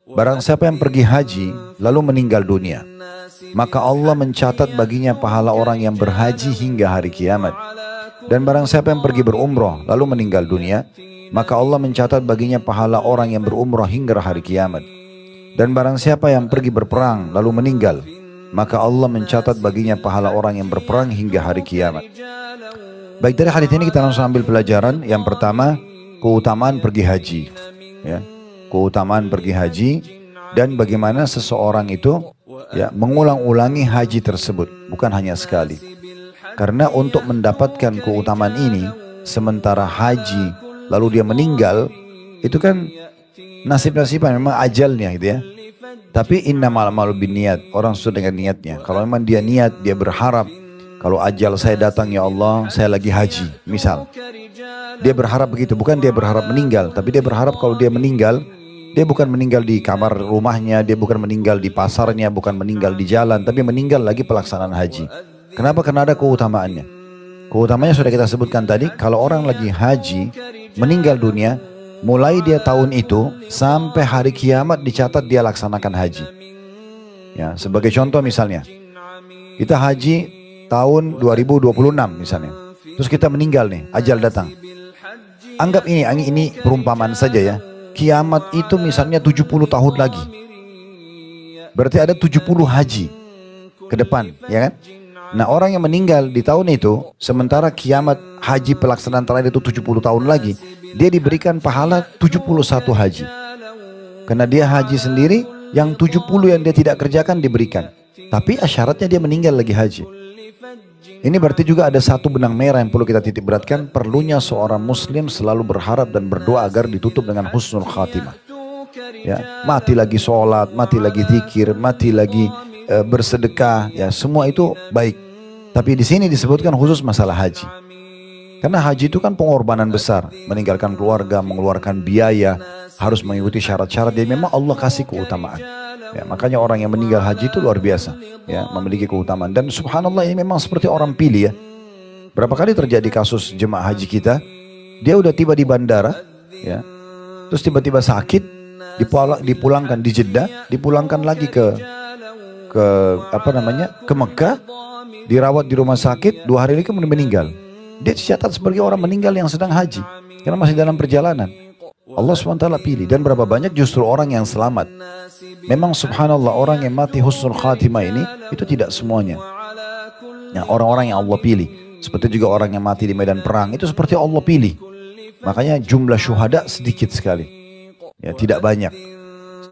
Barang siapa yang pergi haji lalu meninggal dunia, maka Allah mencatat baginya pahala orang yang berhaji hingga hari kiamat. Dan barang siapa yang pergi berumrah lalu meninggal dunia, maka Allah mencatat baginya pahala orang yang berumrah hingga hari kiamat. Dan barang siapa yang pergi berperang lalu meninggal, maka Allah mencatat baginya pahala orang yang berperang hingga hari kiamat. Baik, dari hadits ini kita langsung ambil pelajaran. Yang pertama, keutamaan pergi haji, ya. Keutamaan pergi haji dan bagaimana seseorang itu mengulang-ulangi haji tersebut, bukan hanya sekali. Karena untuk mendapatkan keutamaan ini, sementara haji lalu dia meninggal, itu kan nasib-nasiban, memang ajalnya gitu ya. Tapi innamal a'malu binniyat, orang sesuai dengan niatnya. Kalau memang dia niat, dia berharap, kalau ajal saya datang ya Allah, saya lagi haji, misal. Dia berharap begitu, bukan dia berharap meninggal, tapi dia berharap kalau dia meninggal, dia bukan meninggal di kamar rumahnya, dia bukan meninggal di pasarnya, bukan meninggal di jalan, tapi meninggal lagi pelaksanaan haji. Kenapa? Karena ada keutamaannya. Keutamanya sudah kita sebutkan tadi, kalau orang lagi haji, meninggal dunia, mulai dia tahun itu sampai hari kiamat dicatat dia laksanakan haji. Ya, sebagai contoh misalnya, kita haji tahun 2026 misalnya. Terus kita meninggal nih, ajal datang. Anggap ini perumpamaan saja ya. Kiamat itu misalnya 70 tahun lagi. Berarti ada 70 haji ke depan, ya kan? Nah, orang yang meninggal di tahun itu, sementara kiamat haji pelaksanaan terakhir itu 70 tahun lagi, dia diberikan pahala 71 haji. Karena dia haji sendiri, yang 70 yang dia tidak kerjakan diberikan. Tapi syaratnya dia meninggal lagi haji. Ini berarti juga ada satu benang merah yang perlu kita titik beratkan, perlunya seorang muslim selalu berharap dan berdoa agar ditutup dengan husnul khatimah. Ya, mati lagi sholat, mati lagi zikir, mati lagi bersedekah, ya semua itu baik. Tapi di sini disebutkan khusus masalah haji. Karena haji itu kan pengorbanan besar, meninggalkan keluarga, mengeluarkan biaya, harus mengikuti syarat-syarat, dan memang Allah kasih keutamaan. Ya, makanya orang yang meninggal haji itu luar biasa, ya, memiliki keutamaan. Dan subhanallah ini memang seperti orang pilih ya. Berapa kali terjadi kasus jemaah haji kita, dia udah tiba di bandara, ya, terus tiba-tiba sakit, dipulangkan di Jeddah, dipulangkan lagi ke Mekah, dirawat di rumah sakit, 2 hari lagi kemudian meninggal. Dia dicatat sebagai orang meninggal yang sedang haji, karena masih dalam perjalanan. Allah SWT pilih, dan berapa banyak justru orang yang selamat. Memang subhanallah, orang yang mati husnul khatimah ini, itu tidak semuanya. Ya, orang-orang yang Allah pilih. Seperti juga orang yang mati di medan perang, itu seperti Allah pilih. Makanya jumlah syuhada sedikit sekali. Ya, tidak banyak.